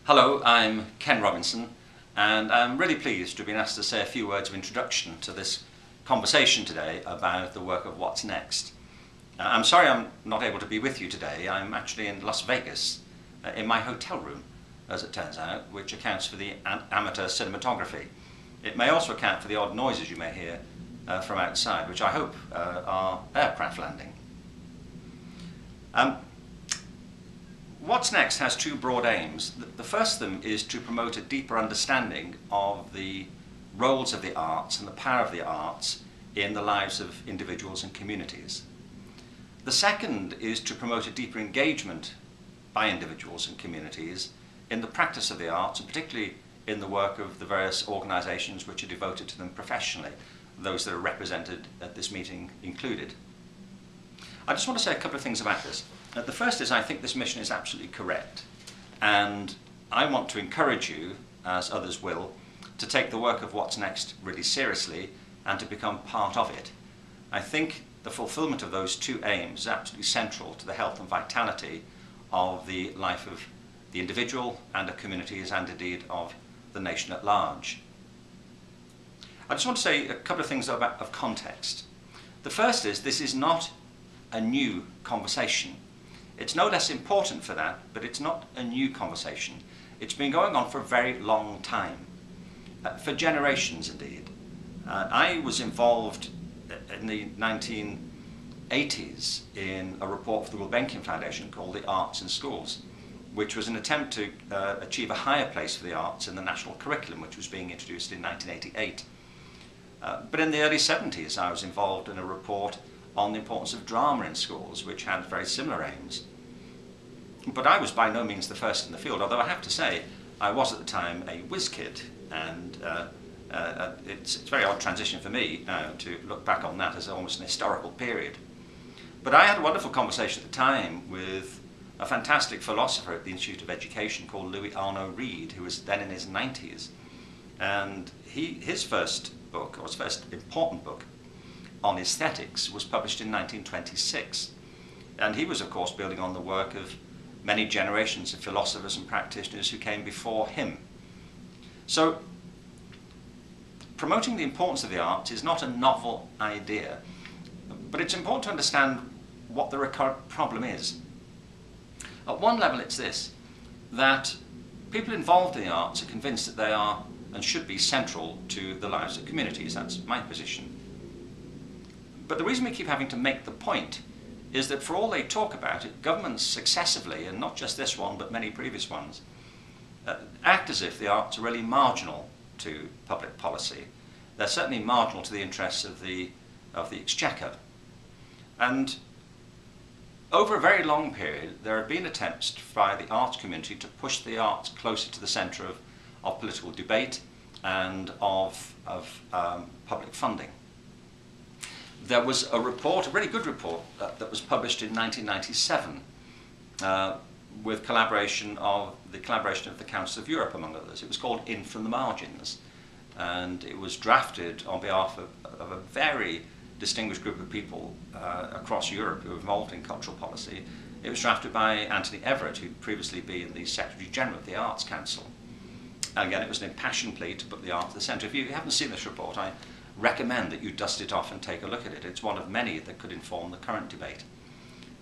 Hello, I'm Ken Robinson, and I'm really pleased to have been asked to say a few words of introduction to this conversation today about the work of What's Next. I'm sorry I'm not able to be with you today. I'm actually in Las Vegas, in my hotel room, as it turns out, which accounts for the amateur cinematography. It may also account for the odd noises you may hear from outside, which I hope are aircraft landing. What's Next has two broad aims. The first of them is to promote a deeper understanding of the roles of the arts and the power of the arts in the lives of individuals and communities. The second is to promote a deeper engagement by individuals and communities in the practice of the arts, and particularly in the work of the various organisations which are devoted to them professionally, those that are represented at this meeting included. I just want to say a couple of things about this. The first is I think this mission is absolutely correct, and I want to encourage you, as others will, to take the work of What's Next really seriously and to become part of it. I think the fulfilment of those two aims is absolutely central to the health and vitality of the life of the individual and of communities, and indeed of the nation at large. I just want to say a couple of things of context. The first is this is not a new conversation. It's no less important for that, but it's not a new conversation. It's been going on for a very long time, for generations indeed. I was involved in the 1980s in a report for the Gulbenkian Foundation called The Arts in Schools, which was an attempt to achieve a higher place for the arts in the national curriculum, which was being introduced in 1988. But in the early 70s I was involved in a report on the importance of drama in schools, which had very similar aims. But I was by no means the first in the field, although I have to say I was at the time a whiz kid, and it's a very odd transition for me now to look back on that as almost an historical period. But I had a wonderful conversation at the time with a fantastic philosopher at the Institute of Education called Louis Arnaud Reed, who was then in his 90s. And his first book, or his first important book, on aesthetics, was published in 1926. And he was, of course, building on the work of many generations of philosophers and practitioners who came before him. So, promoting the importance of the arts is not a novel idea, but it's important to understand what the recurrent problem is. At one level, it's this, that people involved in the arts are convinced that they are and should be central to the lives of communities. That's my position. But the reason we keep having to make the point is that for all they talk about it, governments successively, and not just this one but many previous ones, act as if the arts are really marginal to public policy. They're certainly marginal to the interests of the exchequer. And over a very long period there have been attempts by the arts community to push the arts closer to the centre of political debate and of public funding. There was a report, a really good report, that was published in 1997 with the collaboration of the Council of Europe, among others. It was called In From the Margins, and it was drafted on behalf of a very distinguished group of people across Europe who were involved in cultural policy. It was drafted by Anthony Everett, who'd previously been the Secretary General of the Arts Council. And again, it was an impassioned plea to put the art at the centre. If you haven't seen this report, I recommend that you dust it off and take a look at it. It's one of many that could inform the current debate.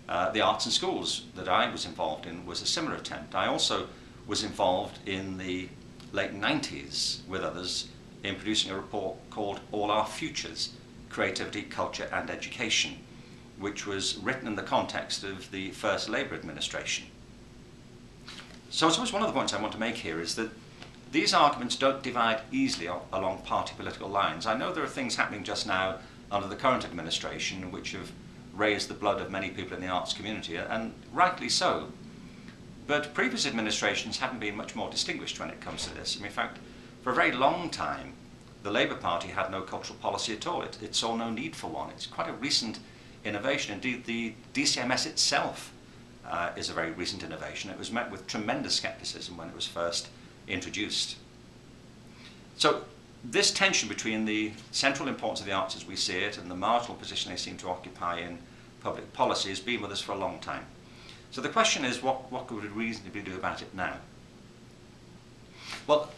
The Arts in Schools that I was involved in was a similar attempt. I also was involved in the late 90s with others in producing a report called All Our Futures, Creativity, Culture and Education, which was written in the context of the first Labour administration. So I suppose one of the points I want to make here is that these arguments don't divide easily along party political lines. I know there are things happening just now under the current administration which have raised the blood of many people in the arts community, and rightly so. But previous administrations haven't been much more distinguished when it comes to this. In fact, for a very long time, the Labour Party had no cultural policy at all. It saw no need for one. It's quite a recent innovation. Indeed, the DCMS itself is a very recent innovation. It was met with tremendous scepticism when it was first introduced. So this tension between the central importance of the arts as we see it and the marginal position they seem to occupy in public policy has been with us for a long time. So the question is, what could we reasonably do about it now? Well,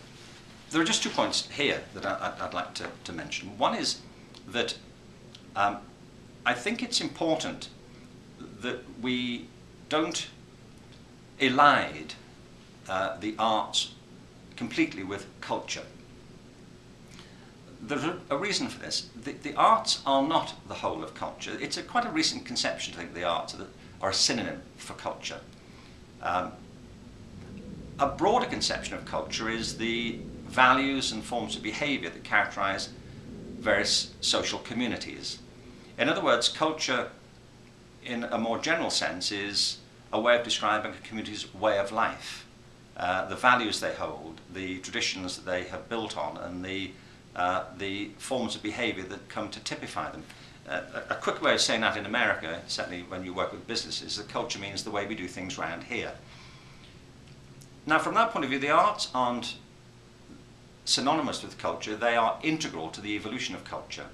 there are just 2 points here that I'd like to mention. One is that I think it's important that we don't elide the arts completely with culture. There's a reason for this. The arts are not the whole of culture. It's quite a recent conception to think the arts are a synonym for culture. A broader conception of culture is the values and forms of behaviour that characterise various social communities. In other words, culture, in a more general sense, is a way of describing a community's way of life, the values they hold, the traditions that they have built on, and the forms of behaviour that come to typify them. A quick way of saying that in America, certainly when you work with businesses, that culture means the way we do things around here. Now, from that point of view, the arts aren't synonymous with culture, they are integral to the evolution of culture.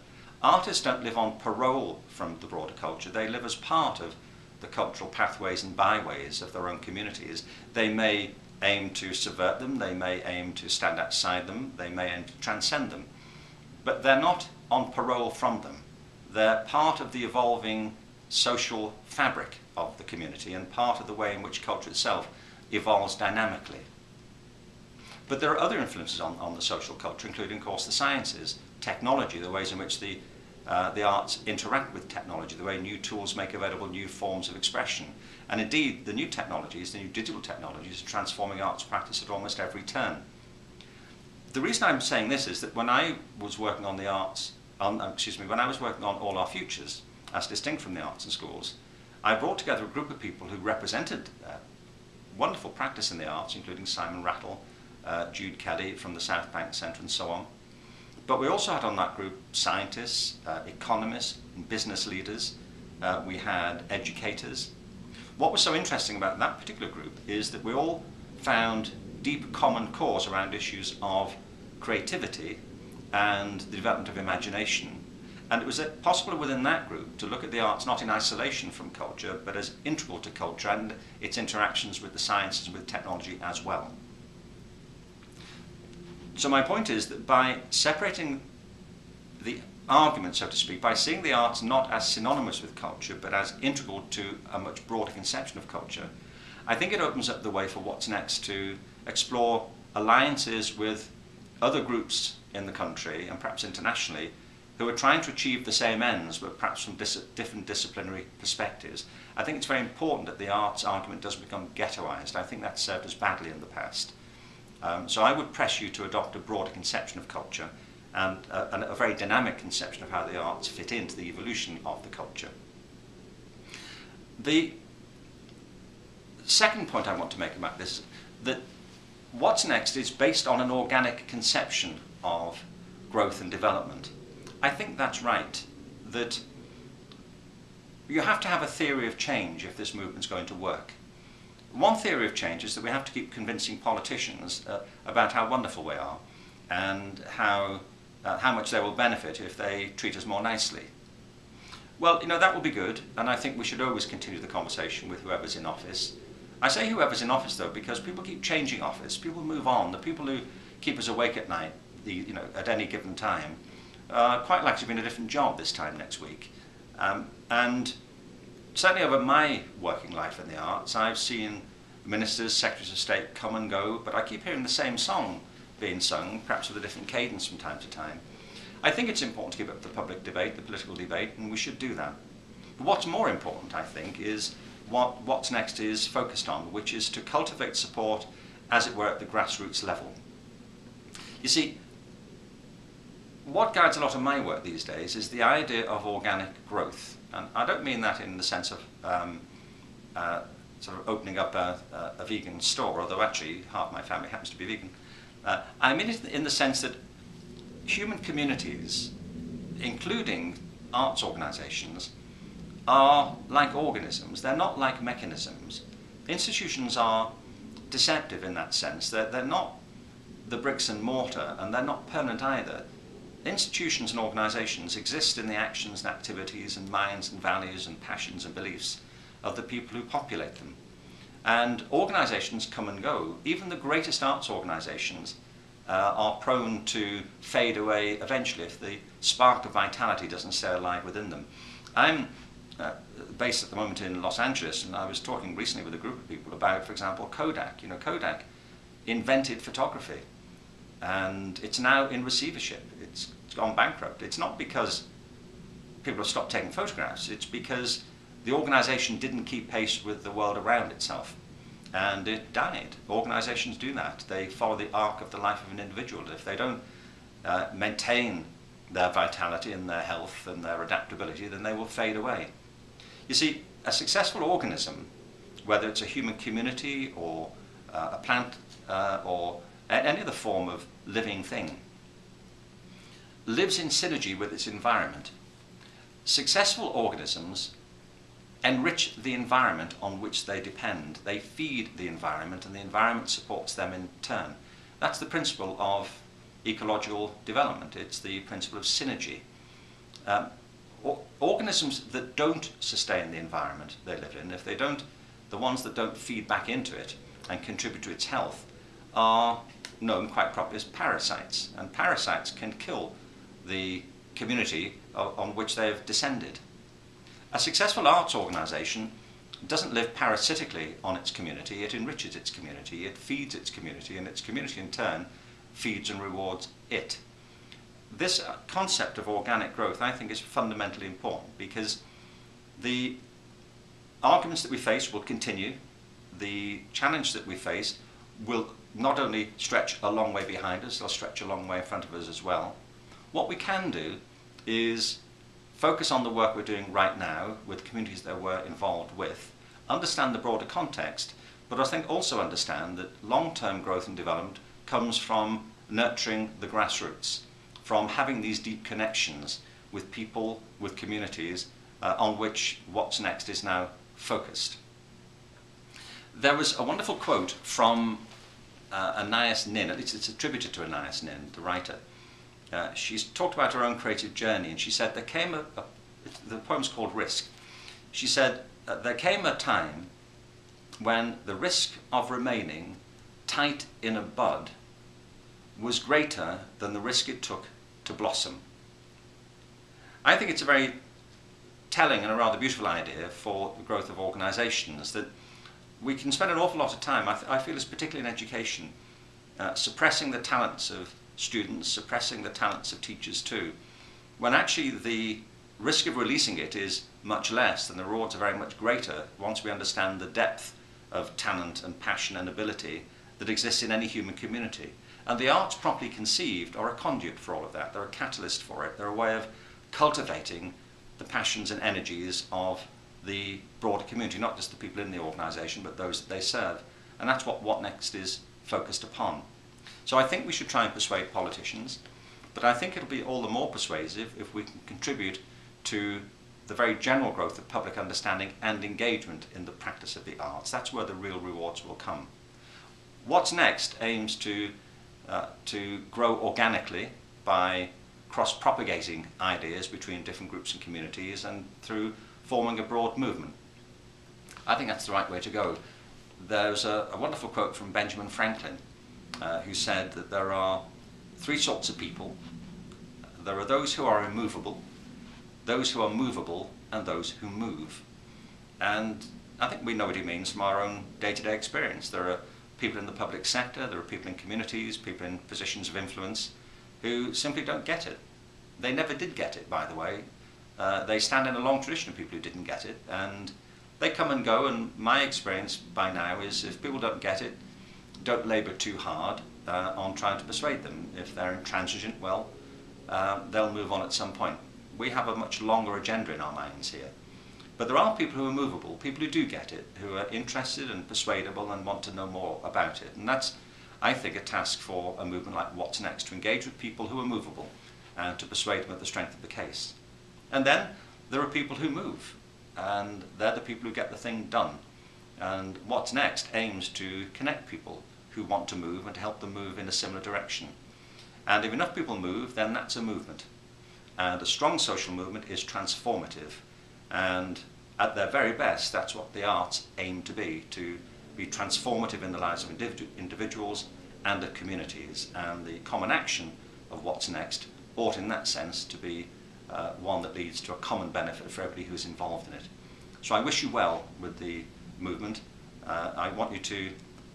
Artists don't live on parole from the broader culture, they live as part of the cultural pathways and byways of their own communities. They may aim to subvert them, they may aim to stand outside them, they may aim to transcend them, but they're not on parole from them. They're part of the evolving social fabric of the community and part of the way in which culture itself evolves dynamically. But there are other influences on the social culture, including, of course, the sciences, technology, the ways in which the arts interact with technology, the way new tools make available new forms of expression. And indeed, the new technologies, the new digital technologies, are transforming arts practice at almost every turn. The reason I'm saying this is that when I was working on the arts, when I was working on All Our Futures, as distinct from the arts and schools, I brought together a group of people who represented wonderful practice in the arts, including Simon Rattle, Jude Kelly from the South Bank Centre and so on. But we also had on that group scientists, economists, and business leaders. We had educators. What was so interesting about that particular group is that we all found deep common cause around issues of creativity and the development of imagination. And it was possible within that group to look at the arts not in isolation from culture, but as integral to culture and its interactions with the sciences and with technology as well. So my point is that by separating the argument, so to speak, by seeing the arts not as synonymous with culture, but as integral to a much broader conception of culture, I think it opens up the way for what's next to explore alliances with other groups in the country and perhaps internationally who are trying to achieve the same ends, but perhaps from different disciplinary perspectives. I think it's very important that the arts argument doesn't become ghettoized. I think that's served us badly in the past. So I would press you to adopt a broader conception of culture and a very dynamic conception of how the arts fit into the evolution of the culture. The second point I want to make about this is that what's next is based on an organic conception of growth and development. I think that's right, that you have to have a theory of change if this movement's going to work. One theory of change is that we have to keep convincing politicians about how wonderful we are and how much they will benefit if they treat us more nicely. Well, you know, that will be good, and I think we should always continue the conversation with whoever's in office. I say whoever's in office, though, because people keep changing office, people move on. The people who keep us awake at night, at any given time, quite likely to be in a different job this time next week. And certainly over my working life in the arts, I've seen ministers, secretaries of state come and go, but I keep hearing the same song being sung, perhaps with a different cadence from time to time. I think it's important to keep up the public debate, the political debate, and we should do that. But what's more important, I think, is what's next is focused on, which is to cultivate support, as it were, at the grassroots level. You see, what guides a lot of my work these days is the idea of organic growth. And I don't mean that in the sense of sort of opening up a vegan store, although actually half my family happens to be vegan. I mean it in the sense that human communities, including arts organisations, are like organisms. They're not like mechanisms. Institutions are deceptive in that sense. They're not the bricks and mortar, and they're not permanent either. Institutions and organisations exist in the actions and activities and minds and values and passions and beliefs of the people who populate them. And organisations come and go. Even the greatest arts organisations are prone to fade away eventually if the spark of vitality doesn't stay alive within them. I'm based at the moment in Los Angeles, and I was talking recently with a group of people about, for example, Kodak. You know, Kodak invented photography, and it's now in receivership. It's gone bankrupt. It's not because people have stopped taking photographs, it's because the organisation didn't keep pace with the world around itself, and it died. Organisations do that. They follow the arc of the life of an individual. If they don't maintain their vitality and their health and their adaptability, then they will fade away. You see, a successful organism, whether it's a human community or a plant or any other form of living thing, lives in synergy with its environment. Successful organisms enrich the environment on which they depend. They feed the environment, and the environment supports them in turn. That's the principle of ecological development. It's the principle of synergy. Organisms that don't sustain the environment they live in, if they don't, the ones that don't feed back into it and contribute to its health, are known quite properly as parasites. And parasites can kill the community on which they have descended. A successful arts organisation doesn't live parasitically on its community, it enriches its community, it feeds its community, and its community in turn feeds and rewards it. This concept of organic growth, I think, is fundamentally important, because the arguments that we face will continue. The challenge that we face will not only stretch a long way behind us, they'll stretch a long way in front of us as well. What we can do is focus on the work we're doing right now with communities that we're involved with, understand the broader context, but I think also understand that long-term growth and development comes from nurturing the grassroots, from having these deep connections with people, with communities, on which What's Next is now focused. There was a wonderful quote from Anais Nin, at least it's attributed to Anais Nin, the writer. She's talked about her own creative journey, and she said there came the poem's called Risk. She said, there came a time when the risk of remaining tight in a bud was greater than the risk it took to blossom. I think it's a very telling and a rather beautiful idea for the growth of organisations, that we can spend an awful lot of time, I feel it's particularly in education, suppressing the talents of students, suppressing the talents of teachers too, when actually the risk of releasing it is much less, and the rewards are very much greater once we understand the depth of talent and passion and ability that exists in any human community. And the arts, properly conceived, are a conduit for all of that. They're a catalyst for it. They're a way of cultivating the passions and energies of the broader community, not just the people in the organisation, but those that they serve. And that's what Next is focused upon. So I think we should try and persuade politicians, but I think it'll be all the more persuasive if we can contribute to the very general growth of public understanding and engagement in the practice of the arts. That's where the real rewards will come. What's Next aims to grow organically by cross-propagating ideas between different groups and communities, and through forming a broad movement. I think that's the right way to go. There's a wonderful quote from Benjamin Franklin, who said that there are three sorts of people. There are those who are immovable, those who are movable, and those who move. And I think we know what he means from our own day-to-day experience. There are people in the public sector, there are people in communities, people in positions of influence who simply don't get it. They never did get it, by the way. They stand in a long tradition of people who didn't get it, and they come and go, and my experience by now is if people don't get it, don't labour too hard on trying to persuade them. If they're intransigent, well, they'll move on at some point. We have a much longer agenda in our minds here. But there are people who are movable, people who do get it, who are interested and persuadable and want to know more about it. And that's, I think, a task for a movement like What's Next, to engage with people who are movable and to persuade them of the strength of the case. And then there are people who move, and they're the people who get the thing done. And What's Next aims to connect people who want to move and to help them move in a similar direction. And if enough people move, then that's a movement. And a strong social movement is transformative. And at their very best, that's what the arts aim to be, to be transformative in the lives of individuals and of communities, and the common action of what's next ought in that sense to be one that leads to a common benefit for everybody who's involved in it. So I wish you well with the movement. I want you to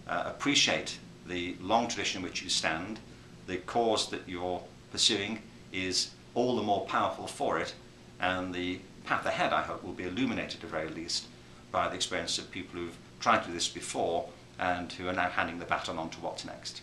appreciate the long tradition in which you stand. The cause that you're pursuing is all the more powerful for it, and the path ahead, I hope, will be illuminated at the very least by the experience of people who've tried to do this before and who are now handing the baton on to what's next.